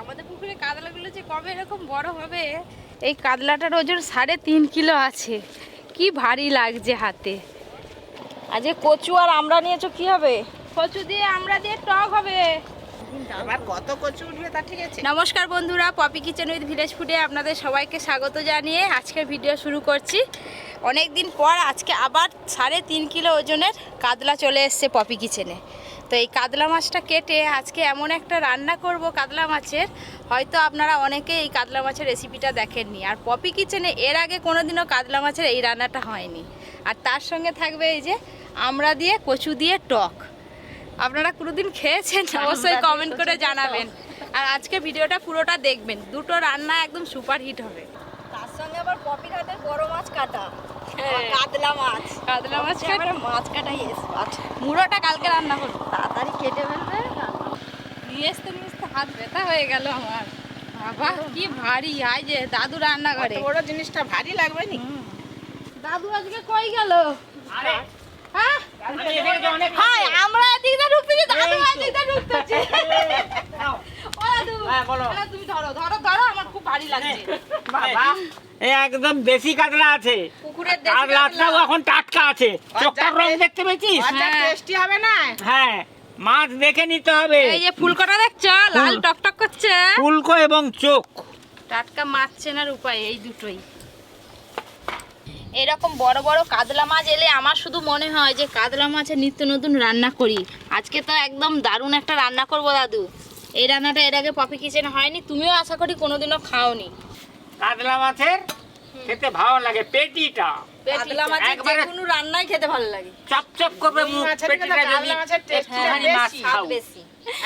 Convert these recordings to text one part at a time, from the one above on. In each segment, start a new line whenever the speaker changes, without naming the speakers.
আমাদের পুকুরে কাতলাগুলো যে কবে এরকম বড় হবে। এই কাতলাটার ওজন 3.5 কিলো আছে। কি ভারী লাগছে হাতে।
আজকে কচু আর আমরা নিয়েছো, কি হবে?
কচু দিয়ে আমরা দিয়ে টক হবে।
আবার কত কচু উঠবে তা ঠিক আছে।
নমস্কার বন্ধুরা, পপি কিচেন উইথ ভিলেজ ফুডে আপনাদের সবাইকে স্বাগত জানিয়ে আজকের ভিডিও শুরু করছি। অনেক দিন পর আজকে আবার 3.5 কিলো ওজনের কাতলা চলে এসছে পপি কিচেনে। তো এই কাতলা মাছটা কেটে আজকে এমন একটা রান্না করব কাতলা মাছের, হয়তো আপনারা অনেকে এই কাতলা মাছের রেসিপিটা দেখেননি। আর পপি কিচেনে এর আগে কোনোদিনও কাতলা মাছের এই রান্নাটা হয়নি। আর তার সঙ্গে থাকবে এই যে আমরা দিয়ে কচু দিয়ে টক। আপনারা কোনোদিন খেয়েছেন অবশ্যই কমেন্ট করে জানাবেন। আর আজকে ভিডিওটা পুরোটা দেখবেন, দুটো রান্না একদম সুপার হিট হবে।
তার সঙ্গে আবার পপি ঘাটের বড় মাছ কাটা, কাতলা মাছ
কাটা
মাছ কাটাই এক্সপার্ট।
মুড়োটা কালকে রান্না করবো,
তাড়াতাড়ি কেটে ফেলবে।
নিয়ে আসতে হাত ব্যথা হয়ে গেল আমার। বাবা কি ভারী, আই যে দাদু রান্না করে।
বড় জিনিসটা ভারী লাগবে নি।
দাদু আজকে কই গেল? হ্যাঁ
আমরা এদিকে ঢুকতেছি,
দাদু এদিকে ঢুকতেছে। ও দাদু, তুমি ধরো ধরো ধরো, আমার খুব ভারী লাগছে।
বাবা
একদম দেশি কাতলা আছে,
পুকুরের দেশি
কাতলাটাও এখন টাটকা আছে। চোখটার রং দেখতে পেয়েছিস?
টেস্টি হবে না?
হ্যাঁ, মাছ দেখে নিতে হবে।
এই যে ফুলকোটা দেখছো, লাল টকটক করছে।
ফুলকো এবং চোখ।
টাটকা মাছ চেনার উপায় এই দুটোই। এরকম বড় বড় কাতলা মাছ এলে আমার শুধু মনে হয় যে কাতলা মাছের নিত্য নতুন রান্না করি। আজকে তো একদম দারুণ একটা রান্না করবো দাদু। এই রান্নাটা এর আগে পপি কিচেনে হয়নি, তুমিও আশা করি কোনোদিনও খাওনি।
কাতলা মাছের খেতে ভালো লাগে পেটিটা।
কাতলা মাছের
একবারে
যে কোনো রান্নাই খেতে ভালো লাগে।
চপচপ করবে মুখ। পেটিটা যদি একটুখানি মাছ খাও।
বেশি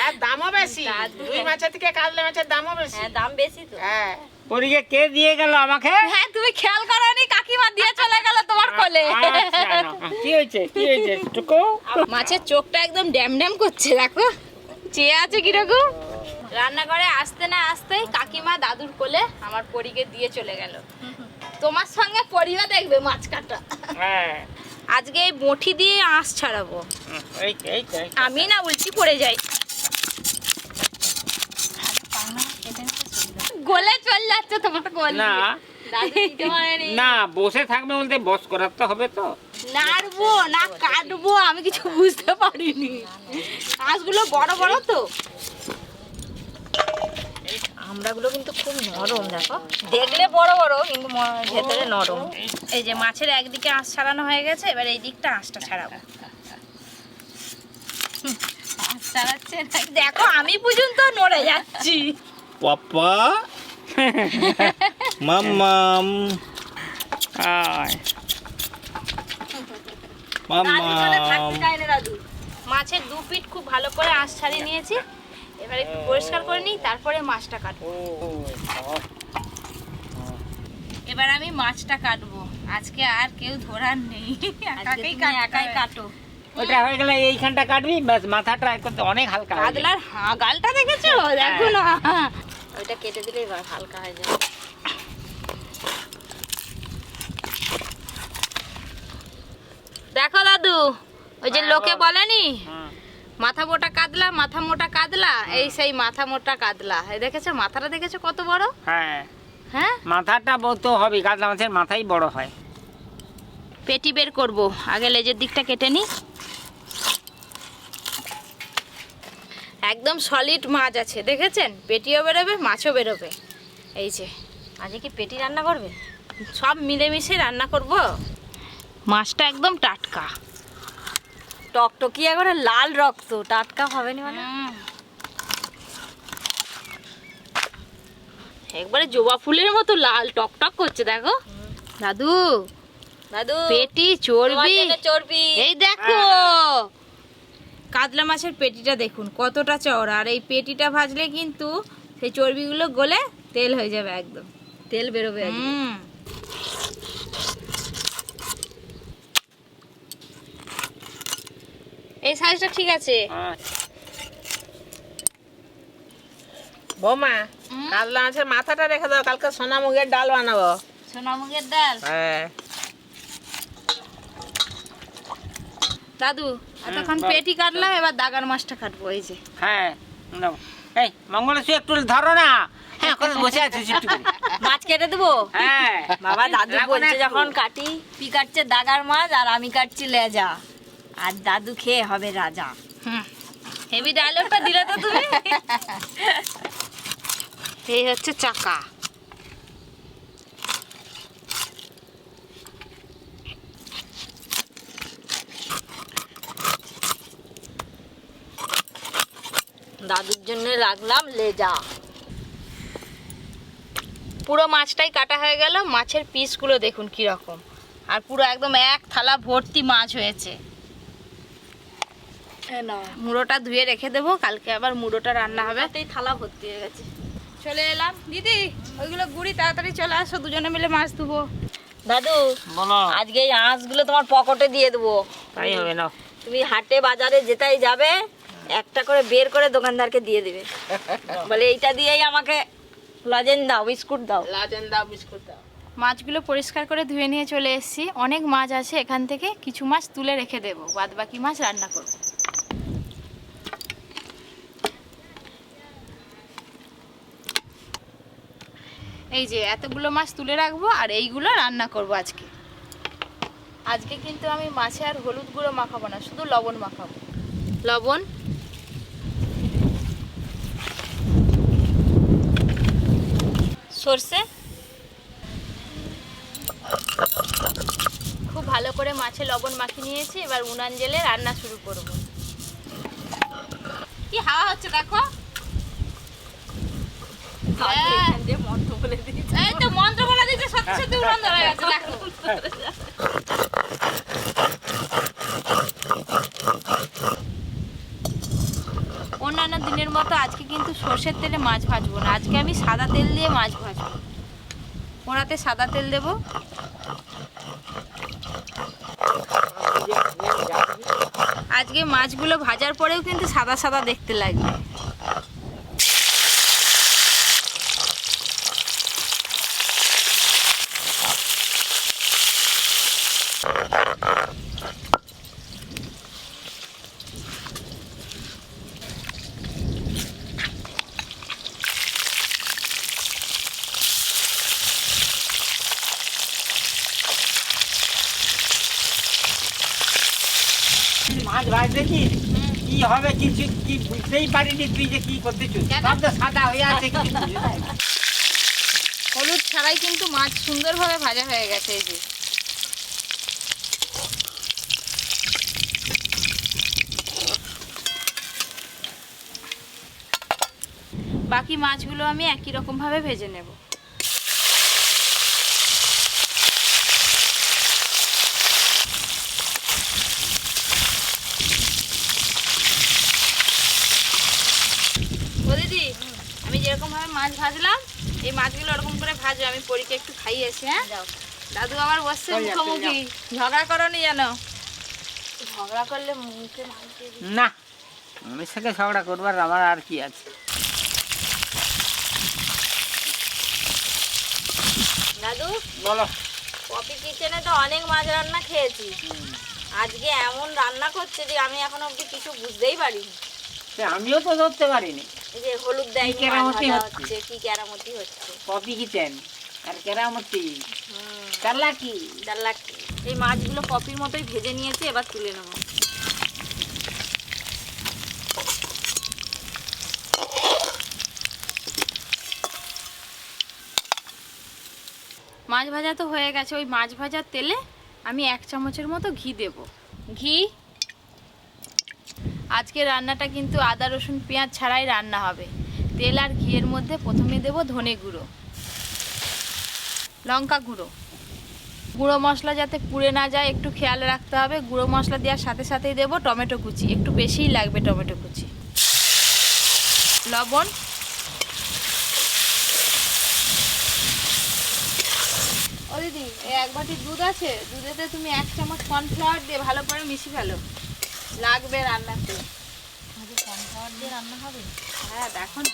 আর দামও বেশি। রুই মাছের থেকে কাতলা মাছের দামও বেশি।
হ্যাঁ, দাম বেশি তো।
হ্যাঁ,
ওদিকে কে দিয়ে গেল আমাকে?
হ্যাঁ, তুমি খেয়াল করোনি, কাকিমা দিয়ে চলে গেল তোমার কোলে।
আচ্ছা, কি হয়েছে কি হয়েছে টুকু?
মাছের চোখটা একদম ড্যাম ড্যাম করছে, দেখো চেয়ে আছে কিরকম। রান্নাঘরে আসতে না আসতেই কাকিমা দাদুর কোলে আমার পরীকে দিয়ে চলে গেল। তোমার সঙ্গে পরিও দেখবে মাছ কাটা।
হ্যাঁ,
আজকে এই বঁটি দিয়ে আঁশ ছাড়াবো।
এই এই এই।
আমি না উল্টি পড়ে যাই, গোলে চল যাচ্ছে তোমার কোল
না
দাদু দিতে পারেনি।
না, বসে থাকবে বলতে বস করাতে হবে তো।
নাড়বো না কাটবো আমি কিছু বুঝতে পারিনি। আঁশগুলো বড় বড় তো।
আমড়াগুলো কিন্তু খুব নরম, দেখো দেখলে বড় বড় কিন্তু ভেতরে নরম।
এই যে মাছের একদিকে আঁশ ছাড়ানো হয়ে গেছে, এবার এই দিকটা আঁশটা ছাড়াবো। আঁশ ছাড়াচ্ছে দেখো, আমি পর্যন্ত নড়ে যাচ্ছি।
পাপা মাম্মাম আয়
দাদুর সাথে থাকতে
মাম্মাম।
চায় না দাদু। মাছের দু পিঠ খুব ভালো করে আঁশ ছাড়িয়ে নিয়েছি, এবার একটু পরিষ্কার করে নিই, তারপরে মাছটা কাটবো। এবার আমি মাছটা কাটবো। আজকে আর কেউ ধরার নেই,
একাই কাটো।
ওটা হয়ে গেলে এইখানটা কাটবি, ব্যাস মাথাটা একদম অনেক হালকা হয়ে যাবে।
কাতলার গালটা দেখেছো, দেখো না।
ওইটা কেটে দিলেই হালকা হয়ে যাবে।
দেখো দাদু, ওই যে লোকে বলেনি
হুম।
মাথা মোটা কাতলা, মাথা মোটা কাতলা, এই সেই মাথা মোটা কাতলা। এই দেখেছো মাথাটা, দেখেছো কত বড়?
হ্যাঁ,
হ্যাঁ,
মাথাটা তো হবে, কাতলা মাছের মাথাই বড় হয়।
পেটি বের করব, আগে লেজের দিকটা কেটে নি। একদম সলিড মাছ আছে, দেখেছেন? পেটিও বেরোবে, মাছও বেরোবে। এই যে
আজকে কি পেটি রান্না করবে?
সব মিলেমিশে রান্না করব। মাছটা একদম টাটকা।
টকটকিয়া করে লাল রক্ত, টাটকা হবে না মানে?
একবারে জবা ফুলের মতো লাল টকটক করছে, দেখো দাদু।
দাদু
পেটি চর্বি,
চর্বি।
এই দেখো কাতলা মাছের পেটিটা দেখুন কতটা চওড়া। আর এই পেটিটা ভাজলে কিন্তু সেই চর্বিগুলো গলে তেল হয়ে যাবে, একদম
তেল বেরোবে আজকে।
এই সাইজটা ঠিক আছে।
বৌমা, কাতলা মাছের মাথাটা রেখে দাও, কালকে সোনা মুগের ডাল বানাবো।
সোনামুগের ডাল।
হ্যাঁ,
দাদু এতক্ষণ পেটি কাটলাম, এবার দাগার মাছটা কাটবো। এই যে
হ্যাঁ, নাও। এই মঙ্গলেশ্বর একটু ধরো না। হ্যাঁ করে বসে আছিস একটু করে।
মাছ কেটে দেবো?
হ্যাঁ
বাবা দাদু
রাখো না
বলছে
একটু।
যখন কাটি, পি কাটছে দাগার মাছ আর আমি কাটছি লেজা, আর দাদু খেয়ে হবে রাজা।
হেভি ডায়লগটা দিলে তো তুমি। এই হচ্ছে চাকা।
দাদুর জন্য রাখলাম লেজা।
পুরো মাছটাই কাটা হয়ে গেল। মাছের পিসগুলো দেখুন কি রকম, আর পুরো একদম এক থালা ভর্তি মাছ হয়েছে। মুড়োটা ধুয়ে রেখে দেবো, কালকে আবার মুড়োটা রান্না হবে।
তাতেই থালা ভর্তি হয়ে গেছে।
চলে এলাম দিদি, ওইগুলো গুড়ি তাড়াতাড়ি চলে আসো, দুজনে মিলে মাছ ধুবো।
দাদু
বলো।
আজকে এই আঁশগুলো তোমার পকেটে দিয়ে দেবো।
তাই হবে না।
তুমি হাটে বাজারে যেটাই যাবে একটা করে বের করে দোকানদারকে দিয়ে দিবে, বলে এইটা দিয়েই আমাকে লজেন দাও, বিস্কুট দাও।
লাজেন দাও, বিস্কুট দাও।
মাছগুলো পরিষ্কার করে ধুয়ে নিয়ে চলে এসেছি। অনেক মাছ আছে, এখান থেকে কিছু মাছ তুলে রেখে দেবো, বাদ বাকি মাছ রান্না করব। এই যে এতগুলো মাছ তুলে রাখবো, আর এইগুলো রান্না করব আজকে। আজকে কিন্তু আমি মাছে আর হলুদ গুঁড়ো মাখাবো না, শুধু লবণ মাখাবো। লবণ, সর্ষে, খুব ভালো করে মাছে লবণ মাখিয়ে নিয়েছি। এবার উনান জেলে রান্না শুরু করব। কি হাওয়া হচ্ছে দেখো।
মন্ত্র বলে দিয়েছে।
এই তো মন্ত্র বলে দিচ্ছে, সত্যি সত্যি উনান ধরে গেছে দেখো। অন্যান্য দিনের মতো আজকে কিন্তু সর্ষের তেলে মাছ ভাজবো না, আজকে আমি সাদা তেল দিয়ে মাছ ভাজবো। ওনাতে সাদা তেল দেবো। আজকে মাছগুলো ভাজার পরেও কিন্তু সাদা সাদা দেখতে লাগবে।
মাছ ভাজতে কি হবে কিছু কি বুঝতেই পারিনি তুই যে কি করতেছিস।
কেন?
সব তো সাদা হয়ে আছে কিছু বুঝতে পারিনি।
হলুদ ছাড়াই কিন্তু মাছ সুন্দরভাবে ভাজা হয়ে গেছে। এই যে বাকি মাছগুলো আমি একই রকম ভাবে ভেজে নেব। ও দিদি, আমি যেরকম ভাবে মাছ ভাজলাম, এই মাছগুলো ওরকম করে ভাজো। আমি পরীকে একটু খাইয়েছি। হ্যাঁ,
যাও।
দাদু আমার বসছে
চল যা, চল
মুখোমুখি। ঝগড়া করনি জানো?
ঝগড়া করলে মুখে মাছ দিয়ে দিই।
না, আমার সাথে ঝগড়া করবার আমার আর কি আছে।
দাদু
বলো।
পপি কিচেনে তো অনেক মাছ রান্না খেয়েছি, আজকে এমন রান্না করছে যে আমি এখন অব্দি কিছু বুঝতেই পারিনি।
সে আমিও তো ধরতে পারিনি।
এই যে হলুদ দেয়,
কি কেরামতি
হচ্ছে, কি কেরামতি হচ্ছে।
পপি কিচেন আর কেরামতি চালাকি।
ডাল্লাকি। এই মাছগুলো পপির মতোই ভেজে নিয়েছি, এবার তুলে নেবো।
মাছ ভাজা তো হয়ে গেছে। ওই মাছ ভাজার তেলে আমি 1 চামচের মতো ঘি দেব। ঘি, আজকে রান্নাটা কিন্তু আদা রসুন পেঁয়াজ ছাড়াই রান্না হবে। তেল আর ঘিয়ের মধ্যে প্রথমে দেব ধনে গুঁড়ো, লঙ্কা গুঁড়ো। গুঁড়ো মশলা যাতে পুড়ে না যায় একটু খেয়াল রাখতে হবে। গুঁড়ো মশলা দেওয়ার সাথে সাথেই দেব টমেটো কুচি, একটু বেশিই লাগবে টমেটো কুচি, লবণ, ও দিদি এই 1 বাটি দুধ আছে, দুধেতে তুমি 1 চামচ কর্নফ্লাওয়ার দিয়ে ভালো করে মিশিয়ে ফেলো, লাগবে রান্নাতে।
কর্নফ্লাওয়ার দিয়ে রান্না হবে?
হ্যাঁ দেখুন,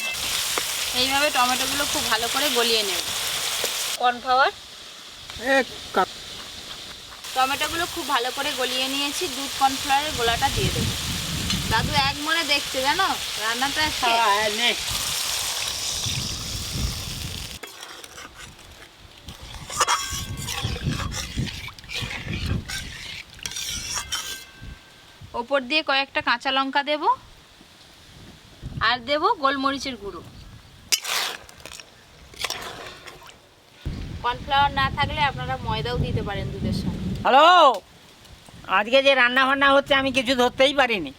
এইভাবে টমেটোগুলো খুব ভালো করে গলিয়ে নেব।
কর্নফ্লাওয়ার,
টমেটোগুলো খুব ভালো করে গলিয়ে নিয়েছি, দুধ কর্নফ্লাওয়ারের গোলাটা দিয়ে দেবো। দাদু এক মনে দেখছে জানো রান্নাটা আজকে।
নে
ওপর দিয়ে কয়েকটা কাঁচা লঙ্কা দেব আর দেব গোলমরিচের গুঁড়ো। কর্নফ্লাওয়ার না থাকলে আপনারা ময়দাও দিতে পারেন দুধের সঙ্গে।
হ্যালো, আজকে যে রান্না বান্না হচ্ছে আমি কিছু ধরতেই পারিনি।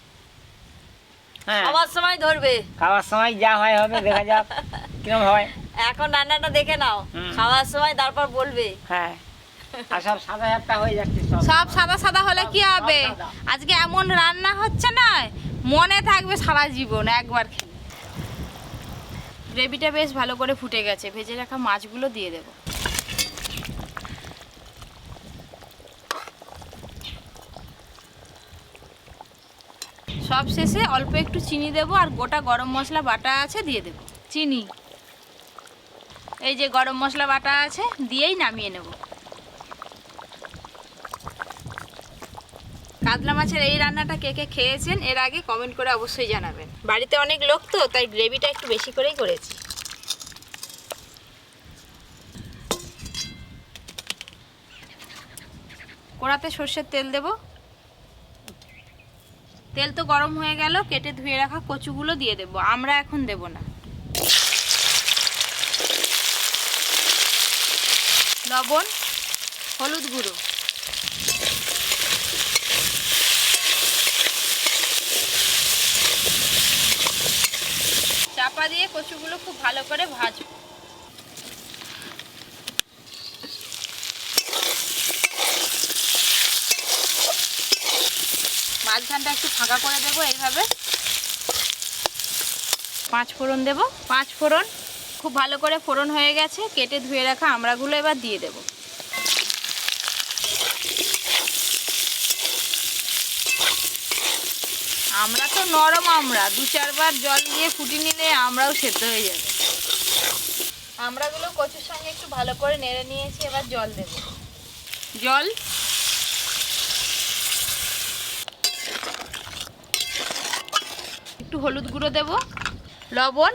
হ্যাঁ,
খাওয়ার সময় ধরবে।
খাওয়ার সময় যা হয় হবে, দেখা যাক কিরম হয়।
এখন রান্নাটা দেখে নাও,
হুম।
খাওয়ার সময় তারপর বলবে।
হ্যাঁ, আর সব সাদা সাদা হয়ে যাচ্ছে
সব সাদা সাদা হলে কি হবে?
সাদা।
আজকে এমন রান্না হচ্ছে না, মনে থাকবে সারা জীবন একবার খেলে। গ্রেভিটা বেশ ভালো করে ফুটে গেছে, ভেজে রাখা মাছগুলো দিয়ে দেব। সব শেষে অল্প একটু চিনি দেব আর গোটা গরম মশলা বাটা আছে দিয়ে দেব। চিনি, এই যে গরম মশলা বাটা আছে দিয়েই নামিয়ে নেব। কাতলা মাছের এই রান্নাটা কে কে খেয়েছেন এর আগে কমেন্ট করে অবশ্যই জানাবেন। বাড়িতে অনেক লোক তো, তাই গ্রেভিটা একটু বেশি করেই করেছি। কড়াতে সর্ষের তেল দেব। তেল তো গরম হয়ে গেল, কেটে ধুয়ে রাখা কচুগুলো দিয়ে দেব। আমরা এখন দেব না। লবণ, হলুদ গুঁড়ো, চাপা দিয়ে কচুগুলো খুব ভালো করে ভাজবো। মাঝখানটা একটু ফাঁকা করে দেবো এইভাবে। 5 ফোড়ন দেব। 5 ফোড়ন খুব ভালো করে ফোড়ন হয়ে গেছে, কেটে ধুয়ে রাখা আমড়াগুলো এবার দিয়ে দেব। আমরা তো নরম আমড়া, 2-4 বার জল দিয়ে ফুটিয়ে নিলে আমরাও সেদ্ধ হয়ে যাবে। আমড়াগুলো কচুর সঙ্গে একটু ভালো করে নেড়ে নিয়েছি, এবার জল দেব। জল, একটু হলুদ গুঁড়ো দেব, লবণ,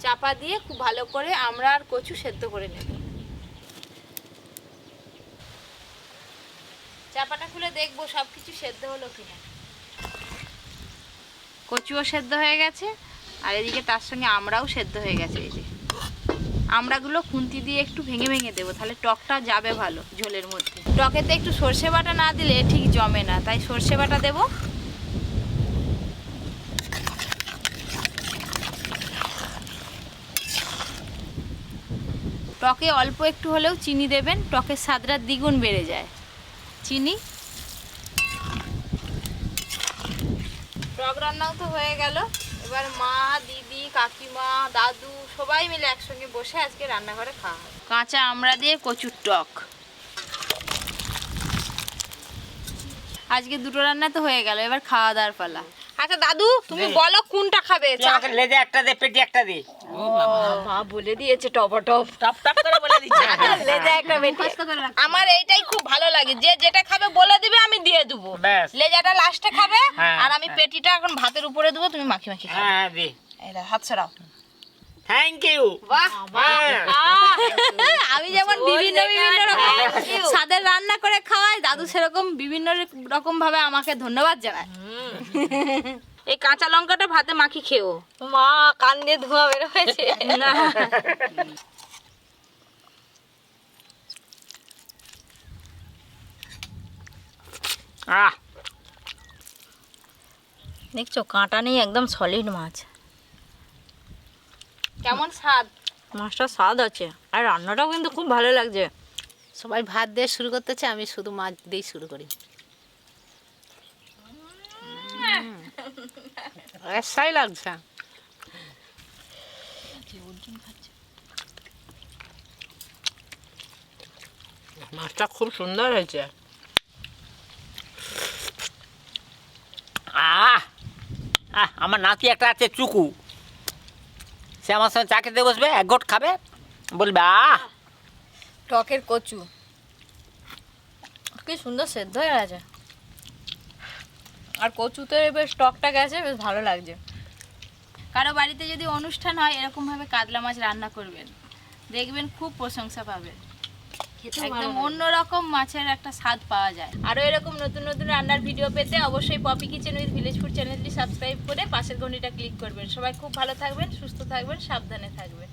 চাপা দিয়ে খুব ভালো করে আমড়া আর কচু সেদ্ধ করে নেব। চাপাটা খুলে দেখবো সব কিছু সেদ্ধ হলো কিনা। কচুও সেদ্ধ হয়ে গেছে আর এদিকে তার সঙ্গে আমড়াও সেদ্ধ হয়ে গেছে। এই যে আমড়াগুলো খুন্তি দিয়ে একটু ভেঙে ভেঙে দেবো, তাহলে টকটা যাবে ভালো ঝোলের মধ্যে। টকেতে একটু সর্ষে বাটা না দিলে ঠিক জমে না, তাই সর্ষে বাটা দেব। টকে অল্প একটু হলেও চিনি দেবেন, টকের স্বাদটা দ্বিগুণ বেড়ে যায়। চিনি, টক রান্নাও তো হয়ে গেল। এবার মা, দিদি, কাকিমা, দাদু সবাই মিলে একসঙ্গে বসে আজকে রান্নাঘরে খাওয়া হবে। কাঁচা আমড়া দিয়ে কচুর টক। আজকে দুটো রান্না তো হয়ে গেল, এবার খাওয়া দাওয়ার পালা। আচ্ছা দাদু, তুমি বলো কোনটা খাবে?
লেজে একটা দে, পেটি একটা দে।
মা বলে দিয়েছে টপ
টপ টপ করে বলে দিচ্ছে।
লেজা একটা বেটি।
আমার এইটাই খুব ভালো লাগে, যে যেটা খাবে বলে দিবে আমি দিয়ে দেবো।
ব্যাস।
লেজাটা লাস্টে খাবে
হ্যাঁ,
আর আমি পেটিটা এখন ভাতের উপরে দেবো, তুমি মাখি মাখি খাবে।
হ্যাঁ দে।
এইটা হাত ছড়াও।
Thank you.
বাহ,
আহ,
আমি যেমন বিভিন্ন বিভিন্ন রকম
Thank you.
স্বাদের রান্না করে খাওয়াই, দাদু সেরকম বিভিন্ন রকম ভাবে আমাকে ধন্যবাদ জানায়। এই কাঁচা লঙ্কাটা ভাতে মাখি খেও।
মা কান দিয়ে ধোঁয়া বের হয়েছে।
না,
আহ,
দেখছো কাঁটা নেই, একদম সলিড মাছ।
কেমন স্বাদ?
মাছটা স্বাদ আছে আর রান্নাটাও কিন্তু খুব ভালো লাগছে।
সবাই ভাত দিয়ে শুরু করতেছে, আমি শুধু মাছ দিয়েই শুরু করি। এসাই লাগছে। মাছটা খুব সুন্দর হয়েছে।
আহ, আহ, আমার নাতি একটা আছে চুকু, সে আমার সঙ্গে চা খেতে বসবে, এক ঘট খাবে, বলবে আহ।
টকের কচু কি সুন্দর সেদ্ধ হয়ে গেছে, আর কচুতে বেশ টকটা গেছে, বেশ ভালো লাগছে। কারো বাড়িতে যদি অনুষ্ঠান হয় এরকমভাবে কাতলা মাছ রান্না করবেন, দেখবেন খুব প্রশংসা পাবেন। একদম অন্যরকম মাছের একটা স্বাদ পাওয়া যায়। আরও এরকম নতুন নতুন রান্নার ভিডিও পেতে অবশ্যই Poppy kitchen with village food চ্যানেলটি সাবস্ক্রাইব করে পাশের ঘন্টিটা ক্লিক করবেন। সবাই খুব ভালো থাকবেন, সুস্থ থাকবেন, সাবধানে থাকবেন।